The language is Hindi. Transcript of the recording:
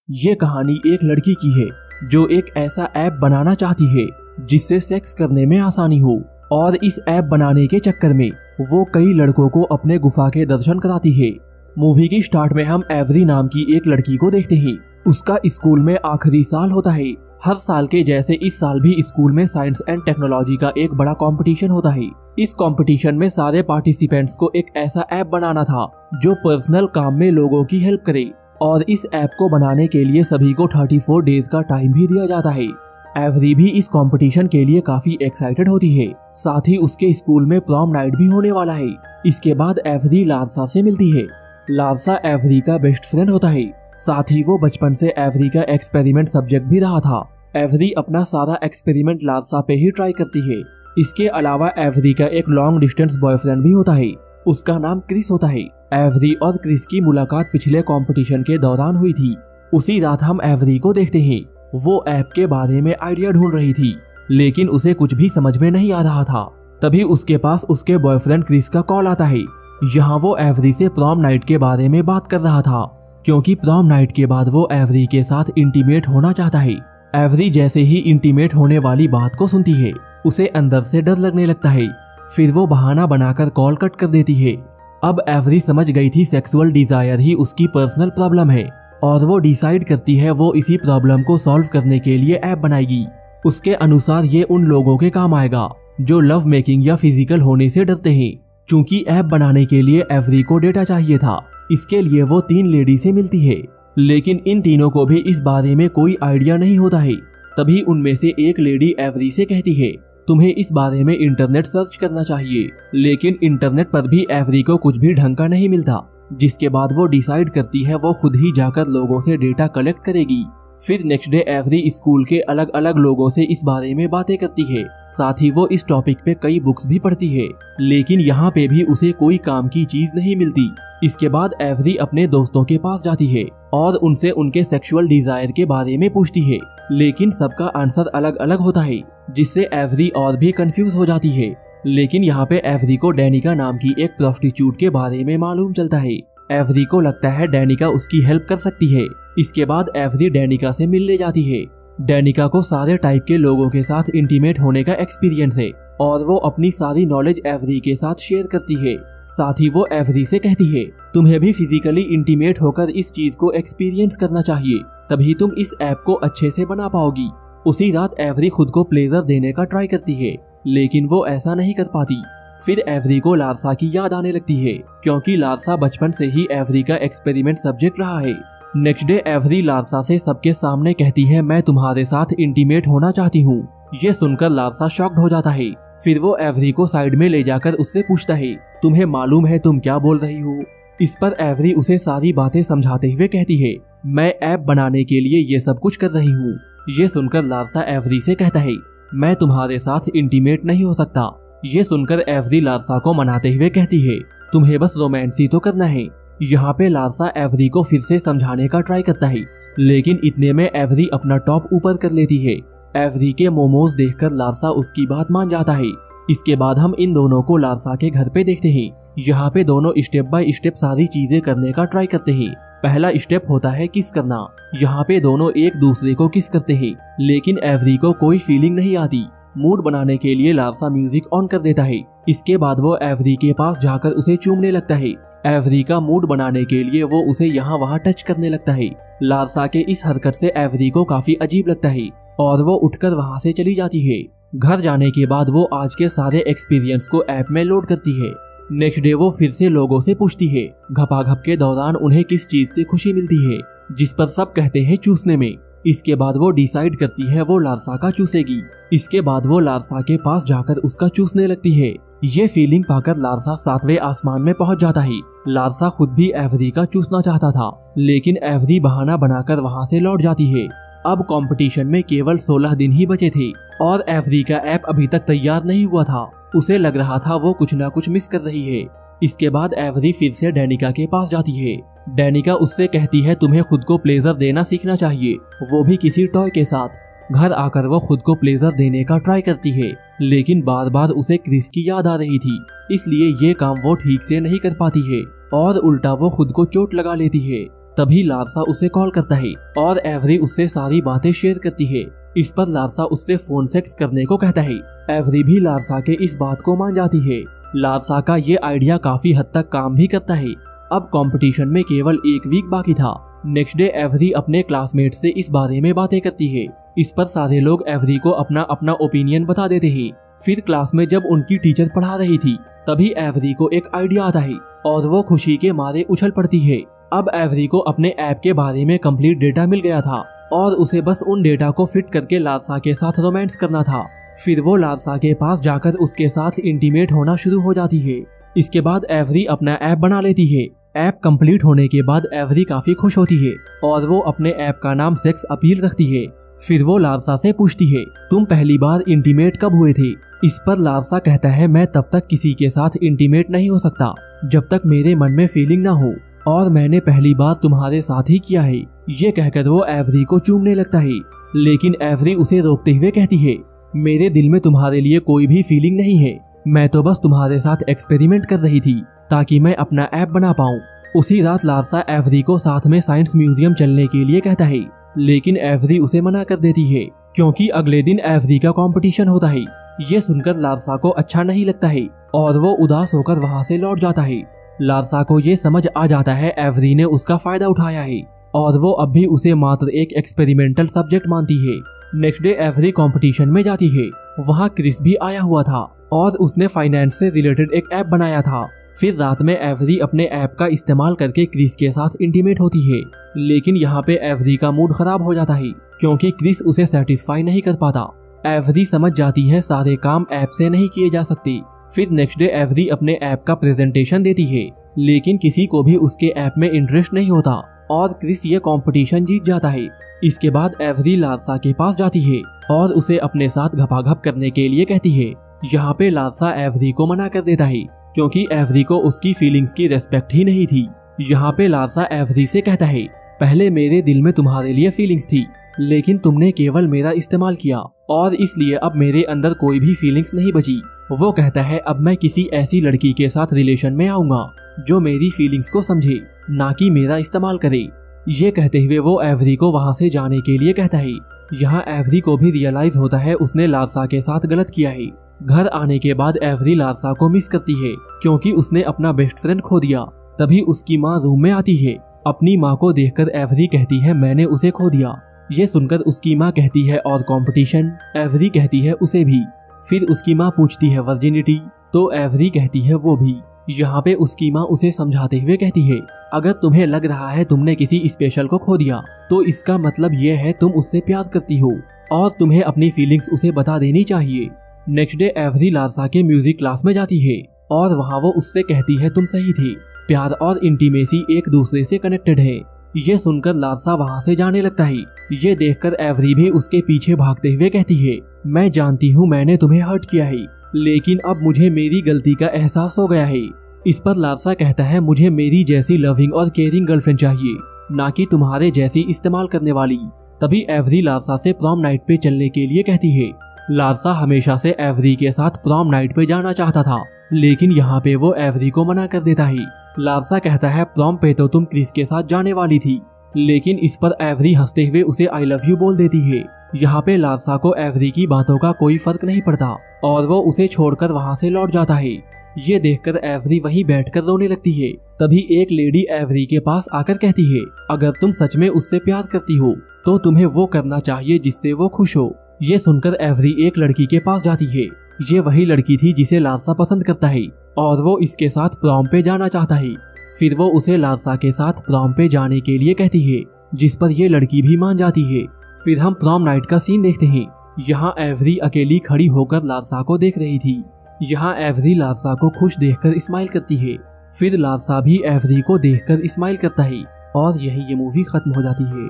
ये कहानी एक लड़की की है जो एक ऐसा ऐप बनाना चाहती है जिससे सेक्स करने में आसानी हो, और इस ऐप बनाने के चक्कर में वो कई लड़कों को अपने गुफा के दर्शन कराती है। मूवी की स्टार्ट में हम एवरी नाम की एक लड़की को देखते हैं। उसका स्कूल में आखिरी साल होता है। हर साल के जैसे इस साल भी स्कूल में साइंस एंड टेक्नोलॉजी का एक बड़ा कंपटीशन होता है। इस कंपटीशन में सारे पार्टिसिपेंट्स को एक ऐसा ऐप बनाना था जो पर्सनल काम में लोगों की हेल्प करे, और इस ऐप को बनाने के लिए सभी को 34 डेज का टाइम भी दिया जाता है। एवरी भी इस कंपटीशन के लिए काफी एक्साइटेड होती है। साथ ही उसके स्कूल में प्रॉम नाइट भी होने वाला है। इसके बाद एवरी लारसा से मिलती है। लारसा एवरी का बेस्ट फ्रेंड होता है। साथ ही वो बचपन से एवरी का एक्सपेरिमेंट सब्जेक्ट भी रहा था। एवरी अपना सारा एक्सपेरिमेंट लारसा पे ही ट्राई करती है। इसके अलावा एवरी का एक लॉन्ग डिस्टेंस बॉयफ्रेंड भी होता है। उसका नाम क्रिस होता है। एवरी और क्रिस की मुलाकात पिछले कंपटीशन के दौरान हुई थी। उसी रात हम एवरी को देखते हैं। वो ऐप के बारे में आइडिया ढूंढ रही थी, लेकिन उसे कुछ भी समझ में नहीं आ रहा था। तभी उसके पास उसके बॉयफ्रेंड क्रिस का कॉल आता है। यहाँ वो एवरी से प्रॉम नाइट के बारे में बात कर रहा था, क्योंकि प्रॉम नाइट के बाद वो एवरी के साथ इंटीमेट होना चाहता है। एवरी जैसे ही इंटीमेट होने वाली बात को सुनती है, उसे अंदर से डर लगने लगता है। फिर वो बहाना बनाकर कॉल कट कर देती है। अब एवरी समझ गई थी सेक्सुअल डिजायर ही उसकी पर्सनल प्रॉब्लम है, और वो डिसाइड करती है वो इसी प्रॉब्लम को सॉल्व करने के लिए ऐप बनाएगी। उसके अनुसार ये उन लोगों के काम आएगा जो लव मेकिंग या फिजिकल होने से डरते हैं। चूंकि ऐप बनाने के लिए एवरी को डेटा चाहिए था, इसके लिए वो 3 लेडी से मिलती है, लेकिन इन तीनों को भी इस बारे में कोई आइडिया नहीं होता है। तभी उनमें से एक लेडी एवरी से कहती है, तुम्हें इस बारे में इंटरनेट सर्च करना चाहिए। लेकिन इंटरनेट पर भी एवरी को कुछ भी ढंग का नहीं मिलता, जिसके बाद वो डिसाइड करती है वो खुद ही जाकर लोगों से डेटा कलेक्ट करेगी। फिर नेक्स्ट डे एवरी स्कूल के अलग अलग लोगों से इस बारे में बातें करती है। साथ ही वो इस टॉपिक पे कई बुक्स भी पढ़ती है, लेकिन यहाँ पे भी उसे कोई काम की चीज नहीं मिलती। इसके बाद एवरी अपने दोस्तों के पास जाती है और उनसे उनके सेक्सुअल डिजायर के बारे में पूछती है, लेकिन सबका आंसर अलग अलग होता है, जिससे एवरी और भी कंफ्यूज हो जाती है। लेकिन यहाँ पे एवरी को डैनिका नाम की एक प्रोस्टिट्यूट के बारे में मालूम चलता है। एवरी को लगता है डैनिका उसकी हेल्प कर सकती है। इसके बाद एवरी डैनिका से मिलने जाती है। डैनिका को सारे टाइप के लोगों के साथ इंटीमेट होने का एक्सपीरियंस है, और वो अपनी सारी नॉलेज एवरी के साथ शेयर करती है। साथ ही वो एवरी से कहती है, तुम्हें भी फिजिकली इंटीमेट होकर इस चीज को एक्सपीरियंस करना चाहिए, तभी तुम इस ऐप को अच्छे से बना पाओगी। उसी रात एवरी खुद को प्लेजर देने का ट्राई करती है, लेकिन वो ऐसा नहीं कर पाती। फिर एवरी को लारसा की याद आने लगती है, क्योंकि लारसा बचपन से ही एवरी का एक्सपेरिमेंट सब्जेक्ट रहा है। नेक्स्ट डे एवरी लारसा से सबके सामने कहती है, मैं तुम्हारे साथ इंटीमेट होना चाहती हूँ। ये सुनकर लारसा शॉक्ड हो जाता है। फिर वो एवरी को साइड में ले जाकर उससे पूछता है, तुम्हें मालूम है तुम क्या बोल रही हो? इस पर एवरी उसे सारी बातें समझाते हुए कहती है, मैं ऐप बनाने के लिए ये सब कुछ कर रही हूँ। ये सुनकर लारसा एवरी से कहता है, मैं तुम्हारे साथ इंटीमेट नहीं हो सकता। ये सुनकर एवरी लारसा को मनाते हुए कहती है, तुम्हें बस रोमांस ही तो करना है। यहाँ पे लारसा एवरी को फिर से समझाने का ट्राई करता है, लेकिन इतने में एवरी अपना टॉप ऊपर कर लेती है। एवरी के मोमोज देखकर लारसा उसकी बात मान जाता है। इसके बाद हम इन दोनों को लारसा के घर पे देखते हैं। यहाँ पे दोनों स्टेप बाय स्टेप सारी चीजें करने का ट्राई करते हैं। पहला स्टेप होता है किस करना। यहाँ पे दोनों एक दूसरे को किस करते हैं, लेकिन एवरी को कोई फीलिंग नहीं आती। मूड बनाने के लिए लारसा म्यूजिक ऑन कर देता है। इसके बाद वो एवरी के पास जाकर उसे चूमने लगता है। एवरी का मूड बनाने के लिए वो उसे यहाँ वहाँ टच करने लगता है। लारसा के इस हरकत से एवरी को काफी अजीब लगता है, और वो उठकर वहाँ से चली जाती है। घर जाने के बाद वो आज के सारे एक्सपीरियंस को ऐप में लोड करती है। नेक्स्ट डे वो फिर से लोगों से पूछती है, घपाघप के दौरान उन्हें किस चीज से खुशी मिलती है, जिस पर सब कहते हैं चूसने में। इसके बाद वो डिसाइड करती है वो लारसा का चूसेगी। इसके बाद वो लारसा के पास जाकर उसका चूसने लगती है। ये फीलिंग पाकर लारसा 7वें आसमान में पहुंच जाता है। लारसा खुद भी एवरी का चूसना चाहता था, लेकिन एवरी बहाना बनाकर वहां से लौट जाती है। अब कंपटीशन में केवल 16 दिन ही बचे थे, और एवरी का ऐप अभी तक तैयार नहीं हुआ था। उसे लग रहा था वो कुछ ना कुछ मिस कर रही है। इसके बाद एवरी फिर से डैनिका के पास जाती है। डैनिका उससे कहती है, तुम्हें खुद को प्लेजर देना सीखना चाहिए, वो भी किसी टॉय के साथ। घर आकर वो खुद को प्लेजर देने का ट्राई करती है, लेकिन बार बार उसे क्रिस की याद आ रही थी, इसलिए ये काम वो ठीक से नहीं कर पाती है, और उल्टा वो खुद को चोट लगा लेती है। तभी लारसा उसे कॉल करता है और एवरी उससे सारी बातें शेयर करती है। इस पर लारसा उससे फोन सेक्स करने को कहता है। एवरी भी लारसा के इस बात को मान जाती है। लारसा का ये आइडिया काफी हद तक काम भी करता है। अब कंपटीशन में केवल एक वीक बाकी था। नेक्स्ट डे एवरी अपने क्लासमेट से इस बारे में बातें करती है। इस पर सारे लोग एवरी को अपना अपना ओपिनियन बता देते हैं। फिर क्लास में जब उनकी टीचर पढ़ा रही थी तभी एवरी को एक आइडिया आता है और वो खुशी के मारे उछल पड़ती है। अब एवरी को अपने ऐप के बारे में कंप्लीट डेटा मिल गया था और उसे बस उन डेटा को फिट करके लारसा के साथ रोमांस करना था। फिर वो लारसा के पास जाकर उसके साथ इंटीमेट होना शुरू हो जाती है। इसके बाद एवरी अपना ऐप बना लेती है। ऐप कंप्लीट होने के बाद एवरी काफी खुश होती है और वो अपने ऐप का नाम सेक्स अपील रखती है। फिर वो लारसा से पूछती है, तुम पहली बार इंटीमेट कब हुए थे? इस पर लारसा कहता है, मैं तब तक किसी के साथ इंटीमेट नहीं हो सकता जब तक मेरे मन में फीलिंग ना हो, और मैंने पहली बार तुम्हारे साथ ही किया है। ये कहकर वो एवरी को चूमने लगता है, लेकिन एवरी उसे रोकते हुए कहती है, मेरे दिल में तुम्हारे लिए कोई भी फीलिंग नहीं है। मैं तो बस तुम्हारे साथ एक्सपेरिमेंट कर रही थी ताकि मैं अपना ऐप बना पाऊँ। उसी रात लारसा एवरी को साथ में साइंस म्यूजियम चलने के लिए कहता है, लेकिन एवरी उसे मना कर देती है क्योंकि अगले दिन एवरी का कंपटीशन होता है। ये सुनकर लारसा को अच्छा नहीं लगता है और वो उदास होकर वहाँ से लौट जाता है। लारसा को ये समझ आ जाता है एवरी ने उसका फायदा उठाया है और वो अब भी उसे मात्र एक एक्सपेरिमेंटल सब्जेक्ट मानती है। नेक्स्ट डे एवरी कंपटीशन में जाती है। वहाँ क्रिस भी आया हुआ था और उसने फाइनेंस से रिलेटेड एक ऐप बनाया था। फिर रात में एवरी अपने ऐप का इस्तेमाल करके क्रिस के साथ इंटीमेट होती है, लेकिन यहाँ पे एवरी का मूड खराब हो जाता है क्योंकि क्रिस उसे सेटिस्फाई नहीं कर पाता। एवरी समझ जाती है सारे काम ऐप से नहीं किए जा सकते। फिर नेक्स्ट डे एवरी अपने ऐप का प्रेजेंटेशन देती है, लेकिन किसी को भी उसके ऐप में इंटरेस्ट नहीं होता और क्रिस ये कंपटीशन जीत जाता है। इसके बाद एवरी लारसा के पास जाती है और उसे अपने साथ घपाघप करने के लिए कहती है। यहाँ पे लारसा एवरी को मना कर देता है क्योंकि एवरी को उसकी फीलिंग्स की रेस्पेक्ट ही नहीं थी। यहाँ पे लारसा एवरी से कहता है, पहले मेरे दिल में तुम्हारे लिए फीलिंग्स थी, लेकिन तुमने केवल मेरा इस्तेमाल किया और इसलिए अब मेरे अंदर कोई भी फीलिंग्स नहीं बची। वो कहता है, अब मैं किसी ऐसी लड़की के साथ रिलेशन में आऊंगा जो मेरी फीलिंग्स को समझे, ना कि मेरा इस्तेमाल करे। ये कहते हुए वो एवरी को वहाँ से जाने के लिए कहता है। यहाँ एवरी को भी रियलाइज होता है उसने लारसा के साथ गलत किया है। घर आने के बाद एवरी लारसा को मिस करती है क्योंकि उसने अपना बेस्ट फ्रेंड खो दिया। तभी उसकी माँ रूम में आती है। अपनी माँ को देखकर एवरी कहती है, मैंने उसे खो दिया। ये सुनकर उसकी माँ कहती है, और कंपटीशन? एवरी कहती है, उसे भी। फिर उसकी माँ पूछती है, वर्जिनिटी? तो एवरी कहती है, वो भी। यहाँ पे उसकी माँ उसे समझाते हुए कहती है, अगर तुम्हें लग रहा है तुमने किसी स्पेशल को खो दिया तो इसका मतलब ये है तुम उससे प्यार करती हो और तुम्हें अपनी फीलिंग्स उसे बता देनी चाहिए। नेक्स्ट डे एवरी लारसा के म्यूजिक क्लास में जाती है और वहाँ वो उससे कहती है, तुम सही थे, प्यार और इंटीमेसी एक दूसरे से कनेक्टेड है। ये सुनकर लारसा वहाँ से जाने लगता है। ये देखकर एवरी भी उसके पीछे भागते हुए कहती है, मैं जानती हूँ मैंने तुम्हें हर्ट किया है, लेकिन अब मुझे मेरी गलती का एहसास हो गया है। इस पर लारसा कहता है, मुझे मेरी जैसी लविंग और केयरिंग गर्लफ्रेंड चाहिए, ना कि तुम्हारे जैसी इस्तेमाल करने वाली। तभी एवरी लारसा से प्रॉम नाइट पे चलने के लिए कहती है। लारसा हमेशा से एवरी के साथ प्रॉम नाइट पे जाना चाहता था, लेकिन यहाँ पे वो एवरी को मना कर देता है। लारसा कहता है, प्रॉम पे तो तुम क्रिस के साथ जाने वाली थी, लेकिन इस पर एवरी हंसते हुए उसे आई लव यू बोल देती है। यहाँ पे लारसा को एवरी की बातों का कोई फर्क नहीं पड़ता और वो उसे छोड़कर वहाँ से लौट जाता है। ये देखकर एवरी वहीं बैठकर रोने लगती है। तभी एक लेडी एवरी के पास आकर कहती है, अगर तुम सच में उससे प्यार करती हो तो तुम्हें वो करना चाहिए जिससे वो खुश हो। ये सुनकर एवरी एक लड़की के पास जाती है। ये वही लड़की थी जिसे लारसा पसंद करता है और वो इसके साथ प्रॉम पे जाना चाहता है। फिर वो उसे लारसा के साथ प्रॉम पे जाने के लिए कहती है, जिस पर ये लड़की भी मान जाती है। फिर हम प्रॉम नाइट का सीन देखते हैं। यहाँ एवरी अकेली खड़ी होकर लारसा को देख रही थी। यहाँ एवरी लारसा को खुश देखकर स्माइल करती है। फिर लारसा भी एवरी को देखकर स्माइल करता है और यही ये मूवी खत्म हो जाती है।